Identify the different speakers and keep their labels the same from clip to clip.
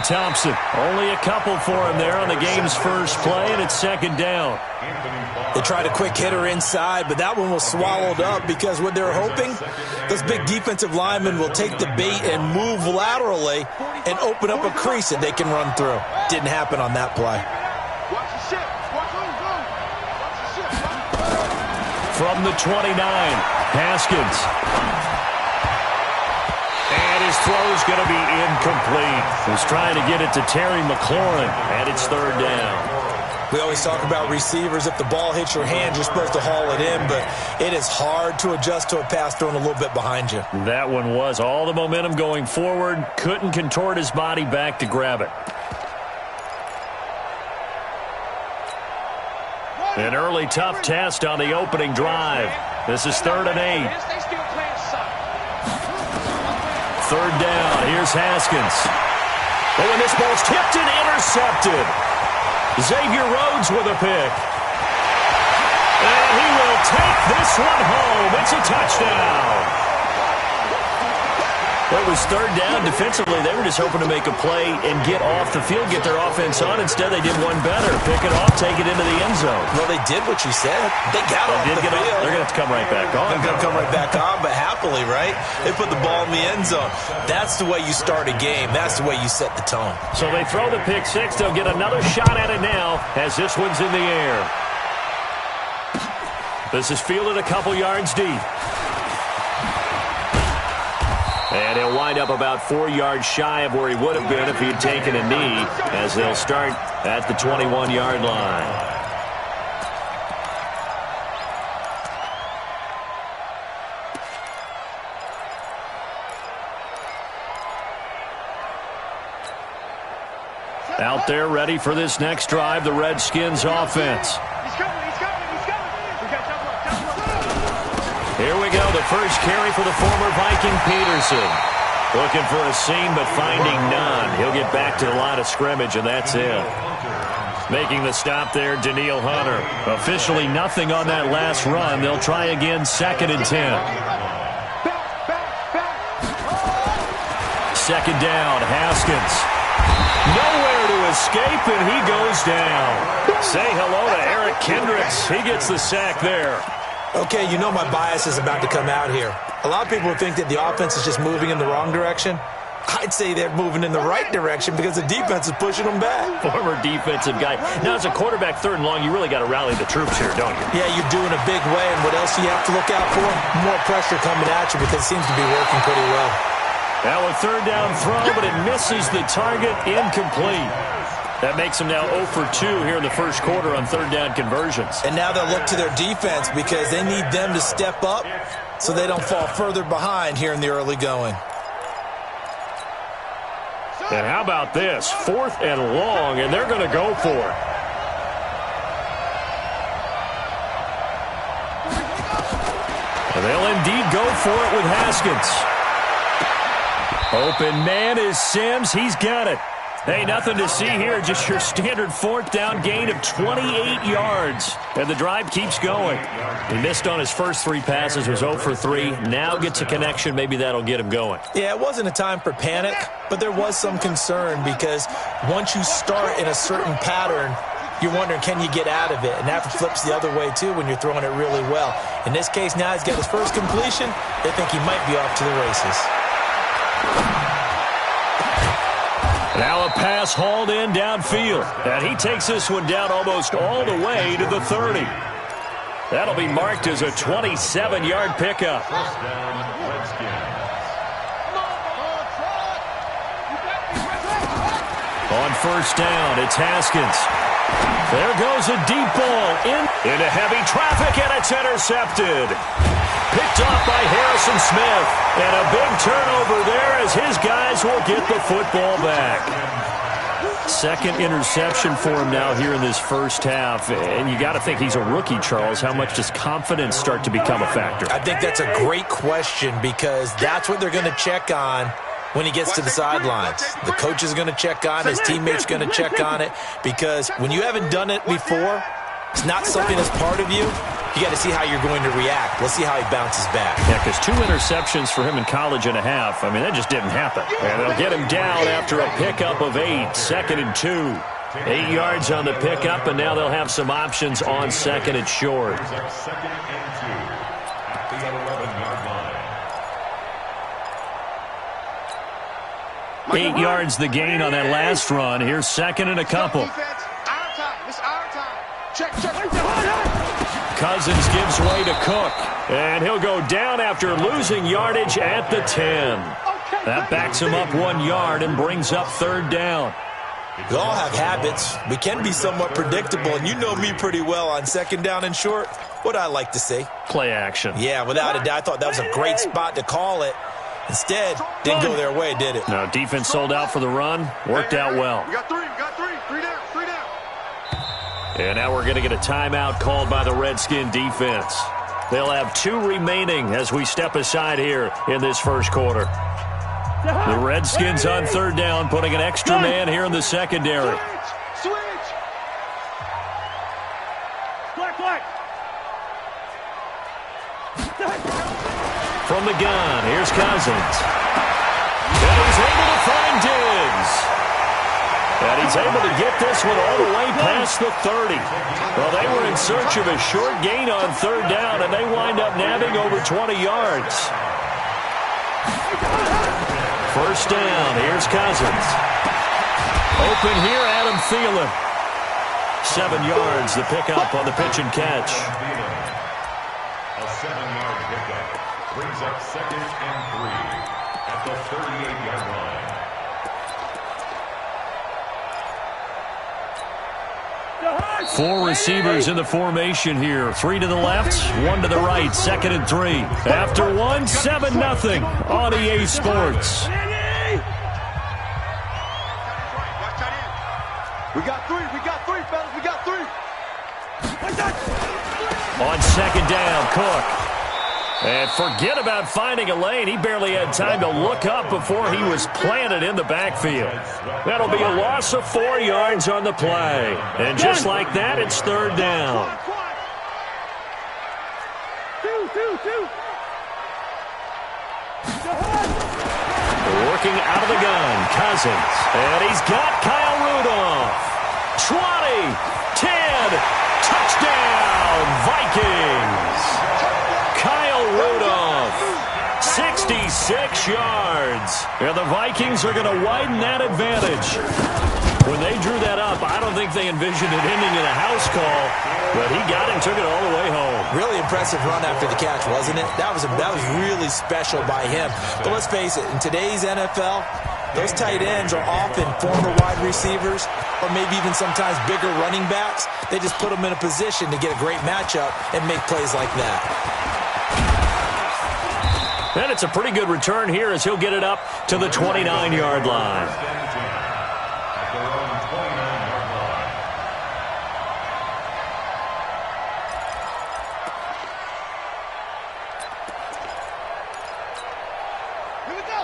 Speaker 1: Thompson. Only a couple for him there on the game's first play, and it's second down.
Speaker 2: They tried a quick hitter inside, but that one was swallowed up because what they're hoping, those big defensive linemen will take the bait and move laterally and open up a crease that they can run through. Didn't happen on that play.
Speaker 1: From the 29, Haskins. And his throw's going to be incomplete. He's trying to get it to Terry McLaurin, and it's third down.
Speaker 2: We always talk about receivers. If the ball hits your hand, you're supposed to haul it in, but it is hard to adjust to a pass thrown a little bit behind you.
Speaker 1: That one was all the momentum going forward. Couldn't contort his body back to grab it. An early tough test on the opening drive. This is 3rd and 8. Third down. Here's Haskins. Oh, and this ball's tipped and intercepted. Xavier Rhodes with a pick. And he will take this one home. It's a touchdown. It was third down. Defensively, they were just hoping to make a play and get off the field, get their offense on. Instead, they did one better. Pick it off, take it into the end zone.
Speaker 2: Well, they did what you said. They got off the field.
Speaker 1: They're going to have to come right back on.
Speaker 2: They're going to come right back on, but happily, right? They put the ball in the end zone. That's the way you start a game. That's the way you set the tone.
Speaker 1: So they throw the pick six. They'll get another shot at it now as this one's in the air. This is fielded a couple yards deep. And he'll wind up about 4 yards shy of where he would have been if he had taken a knee, as they'll start at the 21-yard line. Out there ready for this next drive, the Redskins offense. Here we go, the first carry for the former Viking Peterson. Looking for a seam, but finding none. He'll get back to the line of scrimmage, and that's it. Making the stop there, Daniil Hunter. Officially nothing on that last run. They'll try again, 2nd and 10. Second down, Haskins. Nowhere to escape, and he goes down. Say hello to Eric Kendricks. He gets the sack there.
Speaker 2: Okay, you know my bias is about to come out here. A lot of people think that the offense is just moving in the wrong direction. I'd say they're moving in the right direction because the defense is pushing them back.
Speaker 1: Former defensive guy. Now, as a quarterback, 3rd and long, you really got to rally the troops here, don't you?
Speaker 2: Yeah, you're doing a big way, and what else do you have to look out for? More pressure coming at you because it seems to be working pretty well.
Speaker 1: Now a 3rd down throw, but it misses the target, incomplete. That makes them now 0 for 2 here in the first quarter on 3rd down conversions.
Speaker 2: And now they'll look to their defense because they need them to step up so they don't fall further behind here in the early going.
Speaker 1: And how about this? 4th and long, and they're going to go for it. And they'll indeed go for it with Haskins. Open man is Sims. He's got it. Hey, nothing to see here. Just your standard 4th down gain of 28 yards. And the drive keeps going. He missed on his first 3 passes, was 0 for 3. Now gets a connection. Maybe that'll get him going.
Speaker 2: Yeah, it wasn't a time for panic, but there was some concern because once you start in a certain pattern, you're wondering, can you get out of it? And that flips the other way, too, when you're throwing it really well. In this case, now he's got his first completion. They think he might be off to the races.
Speaker 1: Now a pass hauled in downfield. And he takes this one down almost all the way to the 30. That'll be marked as a 27-yard pickup. On 1st down, it's Haskins. There goes a deep ball into heavy traffic, and it's intercepted. Picked off by Harrison Smith. And a big turnover there as his guys will get the football back. 2nd interception for him now here in this first half. And you got to think he's a rookie, Charles. How much does confidence start to become a factor?
Speaker 2: I think that's a great question because that's what they're going to check on when he gets to the sidelines. The coach is going to check on it. His teammates are going to check on it because when you haven't done it before, it's not something that's part of you. you got to see how you're going to react. Let's see how he bounces back.
Speaker 1: Yeah, because 2 interceptions for him in college and a half. I mean, that just didn't happen. And they'll get him down after a pickup of 8, 2nd and 2. 8 yards on the pickup, and now they'll have some options on 2nd and short.
Speaker 3: 2nd and 2 at the 11-yard line.
Speaker 1: 8 yards the gain on that last run. Here's 2nd and a couple. Cousins gives way to Cook, and he'll go down after losing yardage at the 10. That backs him up 1 yard and brings up 3rd down.
Speaker 2: We all have habits. We can be somewhat predictable, and you know me pretty well on 2nd down and short. What I like to say?
Speaker 1: Play action.
Speaker 2: Yeah, without a doubt. I thought that was a great spot to call it. Instead, didn't go their way, did it?
Speaker 1: No, defense sold out for the run. Worked out well.
Speaker 3: We got 3 down, 3 down.
Speaker 1: And now we're going to get a timeout called by the Redskin defense. They'll have 2 remaining as we step aside here in this first quarter. The Redskins on 3rd down, putting an extra man here in the secondary.
Speaker 3: Switch. Black.
Speaker 1: From the gun, here's Cousins. And he's able to find Diggs. And he's able to get this one all the way past the 30. Well, they were in search of a short gain on 3rd down, and they wind up nabbing over 20 yards. 1st down, here's Cousins. Open here, Adam Thielen. 7 yards, the pickup on the pitch and catch.
Speaker 3: A 7-yard pickup brings up 2nd and 3 at the 38-yard line.
Speaker 1: 4 receivers in the formation here. 3 to the left, 1 to the right. 2nd and 3. After 1, 7-0 on EA Sports.
Speaker 3: We got 3, fellas. We got 3.
Speaker 1: On 2nd down, Cook. And forget about finding a lane. He barely had time to look up before he was planted in the backfield. That'll be a loss of 4 yards on the play. And just like that, it's 3rd down. Working out of the gun, Cousins. And he's got Kyle Rudolph. 20, 10, touchdown, Vikings. Kyle Rudolph, 66 yards. And the Vikings are going to widen that advantage. When they drew that up, I don't think they envisioned it ending in a house call, but he got it and took it all the way home.
Speaker 2: Really impressive run after the catch, wasn't it? That was really special by him. But let's face it, in today's NFL, those tight ends are often former wide receivers or maybe even sometimes bigger running backs. They just put them in a position to get a great matchup and make plays like that.
Speaker 1: And it's a pretty good return here as he'll get it up to the 29-yard line.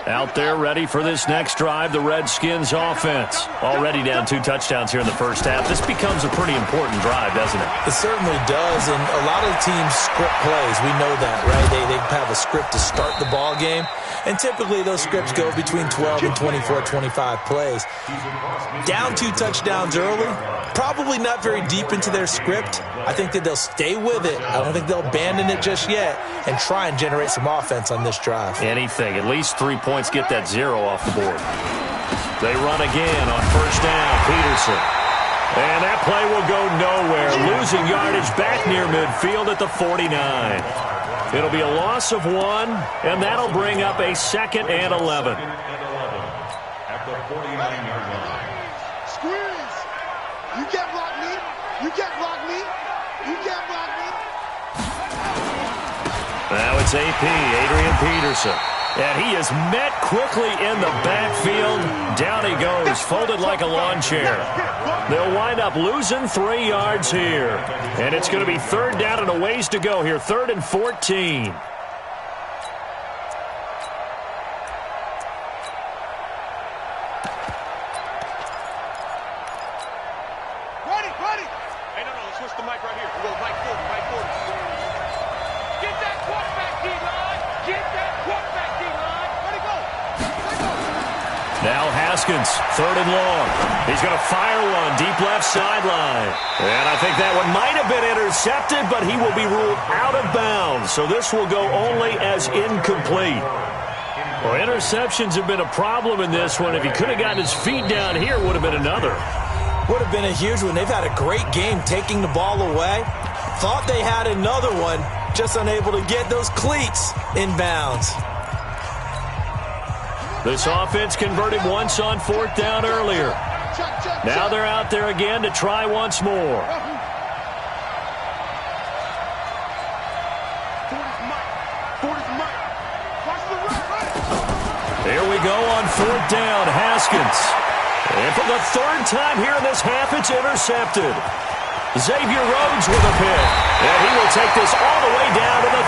Speaker 1: Out there ready for this next drive, the Redskins offense. Already down 2 touchdowns here in the first half. This becomes a pretty important drive, doesn't it?
Speaker 2: It certainly does, and a lot of teams script plays. We know that, right? They have a script to start the ball game, and typically those scripts go between 12 and 24, 25 plays. Down 2 touchdowns early, probably not very deep into their script. I think that they'll stay with it. I don't think they'll abandon it just yet and try and generate some offense on this drive.
Speaker 1: Anything, at least 3 points, get that 0 off the board. They run again on 1st down, Peterson. And that play will go nowhere, losing yardage back near midfield at the 49. It'll be a loss of 1, and that'll bring up a 2nd and 11.
Speaker 3: At the 49-yard line.
Speaker 4: Squeeze! You can't block me! You can't block me! You can't block me!
Speaker 1: Now it's AP, Adrian Peterson. And he is met quickly in the backfield. Down he goes, folded like a lawn chair. They'll wind up losing 3 yards here. And it's going to be 3rd down and a ways to go here, 3rd and 14.
Speaker 4: Ready! Hey, no, let's switch the mic right here. We'll go mic 40.
Speaker 1: Haskins, 3rd and long. He's going to fire one deep left sideline. And I think that one might have been intercepted, but he will be ruled out of bounds. So this will go only as incomplete. Well, interceptions have been a problem in this one. If he could have gotten his feet down here, it would have been another.
Speaker 2: Would have been a huge one. They've had a great game taking the ball away. Thought they had another one, just unable to get those cleats in bounds.
Speaker 1: This offense converted once on 4th down earlier. Now they're out there again to try once more. Here we go on 4th down, Haskins. And for the 3rd time here in this half, it's intercepted. Xavier Rhodes with a pick. And he will take this all the way down to the